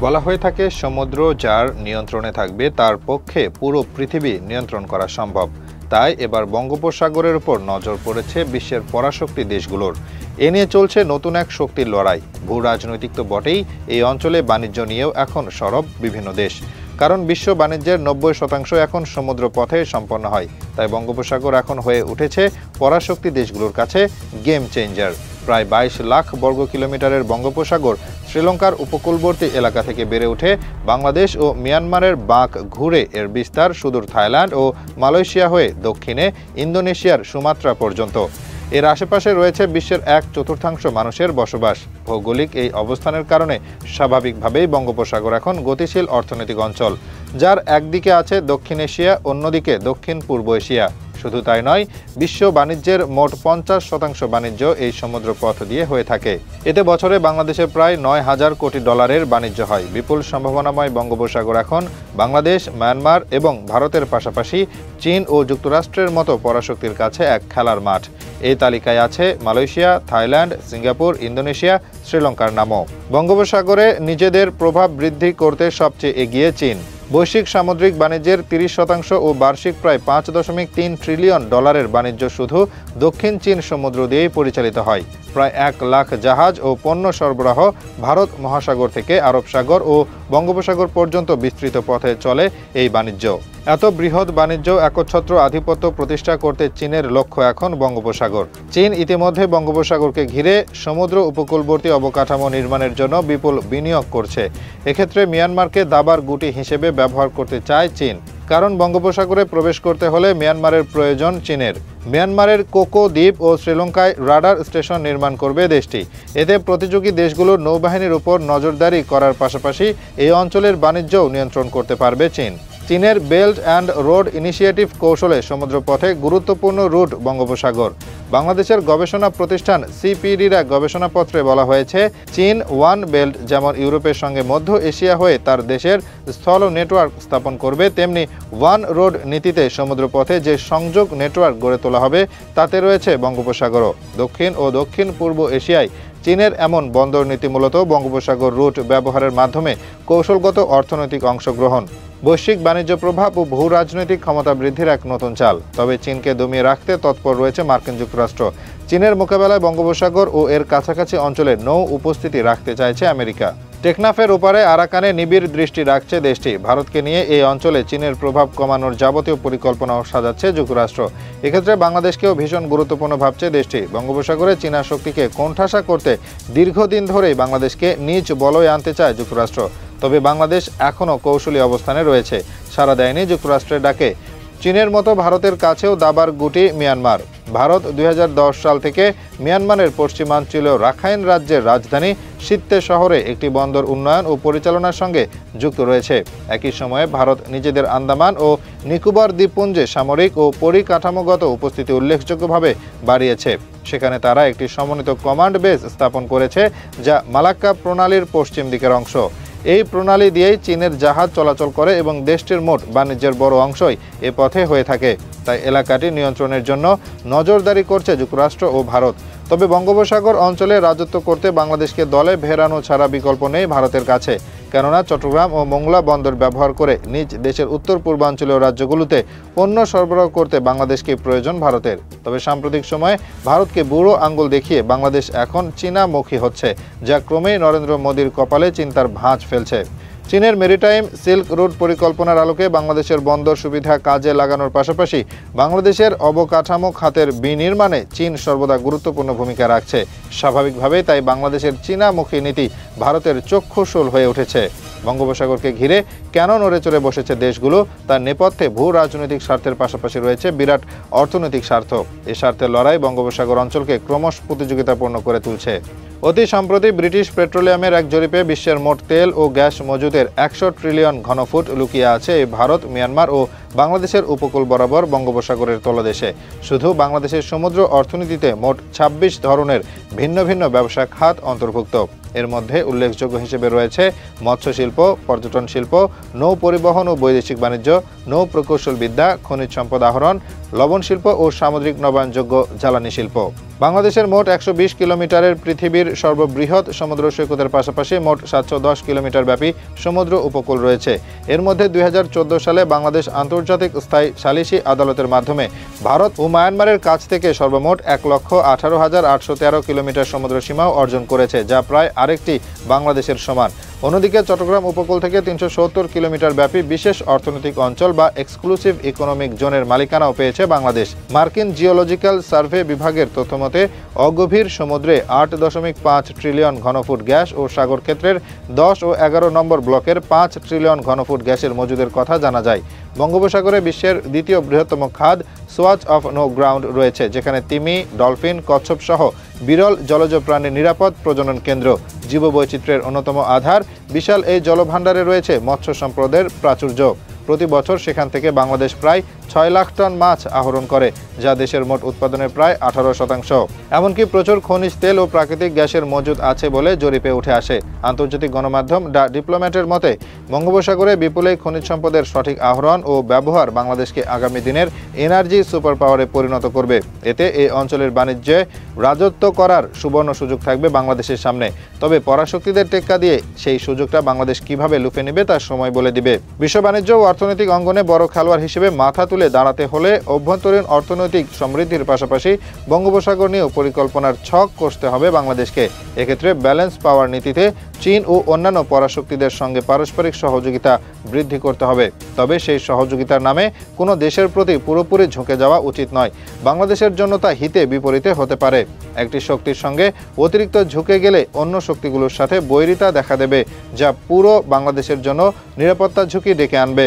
বলা হয়ে থাকে সমুদ্র যার নিয়ন্ত্রণে থাকবে তার পক্ষে পুরো পৃথিবী নিয়ন্ত্রণ করা সম্ভব। তাই এবার বঙ্গোপসাগরের উপর নজর পড়েছে বিশ্বের পরাশক্তি দেশগুলোর। এ নিয়ে চলছে নতুন এক শক্তির লড়াই। ভূ রাজনৈতিক তো বটেই, এই অঞ্চলে বাণিজ্য নিয়েও এখন সরব বিভিন্ন দেশ। কারণ বিশ্ব বাণিজ্যের 90% এখন সমুদ্র পথে সম্পন্ন হয়। তাই বঙ্গোপসাগর এখন হয়ে উঠেছে পরাশক্তি দেশগুলোর কাছে গেম চেঞ্জার। প্রায় 22 লাখ বর্গ কিলোমিটারের বঙ্গোপসাগর শ্রীলঙ্কার উপকূলবর্তী এলাকা থেকে বেড়ে ওঠে বাংলাদেশ ও মিয়ানমারের বাঁক ঘুরে এর বিস্তার সুদূর থাইল্যান্ড ও মালয়েশিয়া হয়ে দক্ষিণে ইন্দোনেশিয়ার সুমাত্রা পর্যন্ত। এর আশেপাশে রয়েছে বিশ্বের 1/4 মানুষের বসবাস। ভৌগোলিক এই অবস্থানের কারণে স্বাভাবিকভাবেই বঙ্গোপসাগর এখন গতিশীল অর্থনৈতিক অঞ্চল, যার একদিকে আছে দক্ষিণ এশিয়া, অন্যদিকে দক্ষিণ পূর্ব এশিয়া। শুধু তাই নয়, বিশ্ব বাণিজ্যের মোট 50% বাণিজ্য এই সমুদ্র পথ দিয়ে হয়ে থাকে। এতে বছরে বাংলাদেশে প্রায় 9,000 কোটি ডলারের বাণিজ্য হয়। বিপুল সম্ভাবনাময় বঙ্গোপসাগর এখন বাংলাদেশ, মায়ানমার এবং ভারতের পাশাপাশি চীন ও যুক্তরাষ্ট্রের মতো পরাশক্তির কাছে এক খেলার মাঠ। এই তালিকায় আছে মালয়েশিয়া, থাইল্যান্ড, সিঙ্গাপুর, ইন্দোনেশিয়া, শ্রীলঙ্কার নামও। বঙ্গোপসাগরে নিজেদের প্রভাব বৃদ্ধি করতে সবচেয়ে এগিয়ে চীন। বৈশ্বিক সামুদ্রিক বাণিজ্যের 30% ও বার্ষিক প্রায় 5.3 ট্রিলিয়ন ডলারের বাণিজ্য শুধু দক্ষিণ চীন সমুদ্র দিয়েই পরিচালিত হয়। প্রায় 1 লাখ জাহাজ ও পণ্য সরবরাহ ভারত মহাসাগর থেকে আরব সাগর ও বঙ্গোপসাগর পর্যন্ত বিস্তৃত পথে চলে এই বাণিজ্য। এত বৃহৎ বাণিজ্য একচ্ছত্র আধিপত্য প্রতিষ্ঠা করতে চীনের লক্ষ্য এখন বঙ্গোপসাগর। চীন ইতিমধ্যে বঙ্গোপসাগরকে ঘিরে সমুদ্র উপকূলবর্তী অবকাঠামো নির্মাণের জন্য বিপুল বিনিয়োগ করছে। এক্ষেত্রে মিয়ানমারকে দাবার গুটি হিসেবে ব্যবহার করতে চায় চীন। কারণ বঙ্গোপসাগরে প্রবেশ করতে হলে মিয়ানমারের প্রয়োজন চীনের। মিয়ানমারের কোকো দ্বীপ ও শ্রীলঙ্কায় রাডার স্টেশন নির্মাণ করবে দেশটি। এতে প্রতিযোগী দেশগুলোর নৌবাহিনীর উপর নজরদারি করার পাশাপাশি এই অঞ্চলের বাণিজ্যও নিয়ন্ত্রণ করতে পারবে চীন। চীনের বেল্ট অ্যান্ড রোড ইনিশিয়েটিভ কৌশলে সমুদ্রপথে গুরুত্বপূর্ণ রুট বঙ্গোপসাগর। বাংলাদেশের গবেষণা প্রতিষ্ঠান সিপিডির এক গবেষণাপত্রে বলা হয়েছে, চীন ওয়ান বেল্ট যেমন ইউরোপের সঙ্গে মধ্য এশিয়া হয়ে তার দেশের স্থল নেটওয়ার্ক স্থাপন করবে, তেমনি ওয়ান রোড নীতিতে সমুদ্রপথে যে সংযোগ নেটওয়ার্ক গড়ে তোলা হবে তাতে রয়েছে বঙ্গোপসাগরও। দক্ষিণ ও দক্ষিণ পূর্ব এশিয়ায় চীনের এমন বন্দর নীতি মূলত বঙ্গোপসাগর রুট ব্যবহারের মাধ্যমে কৌশলগত অর্থনৈতিক অংশগ্রহণ, বৈশ্বিক বাণিজ্য প্রভাব ও ভূ রাজনৈতিক ক্ষমতা বৃদ্ধির এক নতুন চাল। তবে চীনকে দমিয়ে রাখতে তৎপর রয়েছে মার্কিন যুক্তরাষ্ট্র। চীনের মোকাবেলায় বঙ্গোপসাগর ও এর কাছাকাছি অঞ্চলে নৌ উপস্থিতি রাখতে চাইছে আমেরিকা। টেকনাফের ওপারে আরাকানে নিবিড় দৃষ্টি রাখছে দেশটি। ভারতকে নিয়ে এই অঞ্চলে চীনের প্রভাব কমানোর যাবতীয় পরিকল্পনাও সাজাচ্ছে যুক্তরাষ্ট্র। এক্ষেত্রে বাংলাদেশকেও ভীষণ গুরুত্বপূর্ণ ভাবছে দেশটি। বঙ্গোপসাগরে চীনা শক্তিকে কোণঠাসা করতে দীর্ঘদিন ধরেই বাংলাদেশকে নিজ বলয়ে আনতে চায় যুক্তরাষ্ট্র। তবে বাংলাদেশ এখনও কৌশলী অবস্থানে রয়েছে, সাড়া দেয়নি যুক্তরাষ্ট্রের ডাকে। চীনের মতো ভারতের কাছেও দাবার গুটি মিয়ানমার। ভারত 2010 সাল থেকে মিয়ানমারের পশ্চিমাঞ্চলীয় রাখাইন রাজ্যের রাজধানী সিত্তে শহরে একটি বন্দর উন্নয়ন ও পরিচালনার সঙ্গে যুক্ত রয়েছে। একই সময়ে ভারত নিজেদের আন্দামান ও নিকোবর দ্বীপপুঞ্জে সামরিক ও পরিকাঠামোগত উপস্থিতি উল্লেখযোগ্যভাবে বাড়িয়েছে। সেখানে তারা একটি সমন্বিত কমান্ড বেস স্থাপন করেছে, যা মালাক্কা প্রণালীর পশ্চিম দিকের অংশ। এই প্রণালী দিয়েই চীনের জাহাজ চলাচল করে এবং দেশটির মোট বাণিজ্যের বড় অংশই এ পথে হয়ে থাকে। তাই এলাকাটি নিয়ন্ত্রণের জন্য নজরদারি করছে যুক্তরাষ্ট্র ও ভারত। তবে বঙ্গোপসাগর অঞ্চলে রাজত্ব করতে বাংলাদেশকে দলে ভেড়ানো ছাড়া বিকল্প নেই ভারতের কাছে। কেননা চট্টগ্রাম ও মোংলা বন্দর ব্যবহার করে নিজ দেশের উত্তর পূর্বাঞ্চলীয় রাজ্যগুলোতে পণ্য সরবরাহ করতে বাংলাদেশকে প্রয়োজন ভারতের। তবে সাম্প্রতিক সময়ে ভারতকে বুড়ো আঙ্গুল দেখিয়ে বাংলাদেশ এখন চীনামুখী হচ্ছে, যা ক্রমেই নরেন্দ্র মোদীর কপালে চিন্তার ভাঁজ ফেলছে। চীনের মেরিটাইম সিল্ক রুট পরিকল্পনার আলোকে বাংলাদেশের বন্দর সুবিধা কাজে লাগানোর পাশাপাশি বাংলাদেশের অবকাঠামো খাতের বিনির্মাণে চীন সর্বদা গুরুত্বপূর্ণ ভূমিকা রাখছে। স্বাভাবিকভাবেই তাই বাংলাদেশের চীনামুখী নীতি ভারতের চক্ষুশূল হয়ে উঠেছে। বঙ্গোপসাগরকে ঘিরে কেন নড়ে চড়ে বসেছে দেশগুলো, তার নেপথ্যে ভূ রাজনৈতিক স্বার্থের পাশাপাশি রয়েছে বিরাট অর্থনৈতিক স্বার্থ। এ স্বার্থের লড়াই বঙ্গোপসাগর অঞ্চলকে ক্রমশ প্রতিযোগিতাপূর্ণ করে তুলছে। অতি সম্প্রতি ব্রিটিশ পেট্রোলিয়ামের এক জরিপে বিশ্বের মোট তেল ও গ্যাস মজুদের 100 ট্রিলিয়ন ঘনফুট লুকিয়ে আছে এই ভারত, মিয়ানমার ও বাংলাদেশের উপকূল বরাবর বঙ্গোপসাগরের তলদেশে। শুধু বাংলাদেশের সমুদ্র অর্থনীতিতে মোট 26 ধরনের ভিন্ন ভিন্ন ব্যবসা খাত অন্তর্ভুক্ত। এর মধ্যে উল্লেখযোগ্য হিসেবে রয়েছে মৎস্য শিল্প, পর্যটন শিল্প, নৌ পরিবহন ও বৈদেশিক বাণিজ্য, নৌ প্রকৌশল বিদ্যা, খনিজ সম্পদ আহরণ, লবণ শিল্প ও সামুদ্রিক নবায়নযোগ্য জ্বালানি শিল্প। বাংলাদেশের মোট ১২০ কিলোমিটারের পৃথিবীর সর্ববৃহৎ সমুদ্র সৈকতের পাশাপাশি মোট ৭১০ কিলোমিটার ব্যাপী সমুদ্র উপকূল রয়েছে। এর মধ্যে ২০১৪ সালে বাংলাদেশ আন্তর্জাতিক স্থায়ী সালিসি আদালতের মাধ্যমে ভারত ও মায়ানমারের কাছ থেকে সর্বমোট ১,১৮,৮১৩ কিলোমিটার সমুদ্র সীমাও অর্জন করেছে, যা প্রায় আরেকটি বাংলাদেশের সমান। অন্যদিকে চট্টগ্রাম উপকূল থেকে ৩৭০ কিলোমিটার ব্যাপী বিশেষ অর্থনৈতিক অঞ্চল বা এক্সক্লুসিভ ইকোনমিক জোনের মালিকানাও পেয়েছে বাংলাদেশ। মার্কিন জিওলজিক্যাল সার্ভে বিভাগের তথ্যমতে অগভীর সমুদ্রে ৮.৫ ট্রিলিয়ন ঘনফুট গ্যাস ও সাগর ক্ষেত্রের ১০ ও ১১ নম্বর ব্লকের ৫ ট্রিলিয়ন ঘনফুট গ্যাসের মজুদের কথা জানা যায়। বঙ্গোপসাগরে বিশ্বের দ্বিতীয় বৃহত্তম খাদ সোয়াচ অফ নো গ্রাউন্ড রয়েছে, যেখানে তিমি, ডলফিন, কচ্ছপ সহ বিরল জলজ প্রাণীর নিরাপদ প্রজনন কেন্দ্র। জীববৈচিত্র্যের অন্যতম আধার বিশাল এই জলভাণ্ডারে রয়েছে মৎস্য সম্পদের প্রাচুর্য। প্রতি বছর সেখান থেকে বাংলাদেশ প্রায় ৬ লাখ টন মাছ আহরণ করে, যা দেশের মোট উৎপাদনের প্রায় ১৮%। এমনকি প্রচুর খনিজ তেল ও প্রাকৃতিক গ্যাসের মজুদ আছে বলে জরিপে উঠে আসে। আন্তর্জাতিক গণমাধ্যম দ্য ডিপ্লোম্যাটের মতে বঙ্গোপসাগরে বিপুল এই খনিজ সম্পদের সঠিক আহরণ ও ব্যবহার বাংলাদেশকে আগামী দিনের এনার্জি সুপার পাওয়ারে পরিণত করবে। এতে এই অঞ্চলের বাণিজ্যে রাজত্ব করার সুবর্ণ সুযোগ থাকবে বাংলাদেশের সামনে। তবে পরাশক্তিদের টেক্কা দিয়ে সেই সুযোগটা বাংলাদেশ কিভাবে লুফে নেবে তার সময় বলে দিবে। বিশ্ব বাণিজ্য ও অর্থনৈতিক অঙ্গনে বড় খেলোয়াড় হিসেবে মাথা তুলে দাঁড়াতে হলে অভ্যন্তরীণ অর্থনৈতিক সমৃদ্ধির পাশাপাশি বঙ্গোপসাগর নিয়েও পরিকল্পনার ছক কষতে হবে বাংলাদেশকে। এক্ষেত্রে ব্যালেন্স পাওয়ার নীতিতে চীন ও অন্যান্য পরাশক্তিদের সঙ্গে পারস্পরিক সহযোগিতা বৃদ্ধি করতে হবে। তবে সেই সহযোগিতার নামে কোনো দেশের প্রতি পুরোপুরি ঝুঁকে যাওয়া উচিত নয়। বাংলাদেশের জন্য তা হিতে বিপরীতে হতে পারে। একটি শক্তির সঙ্গে অতিরিক্ত ঝুঁকে গেলে অন্য শক্তিগুলোর সাথে বৈরিতা দেখা দেবে, যা পুরো বাংলাদেশের জন্য নিরাপত্তা ঝুঁকি ডেকে আনবে।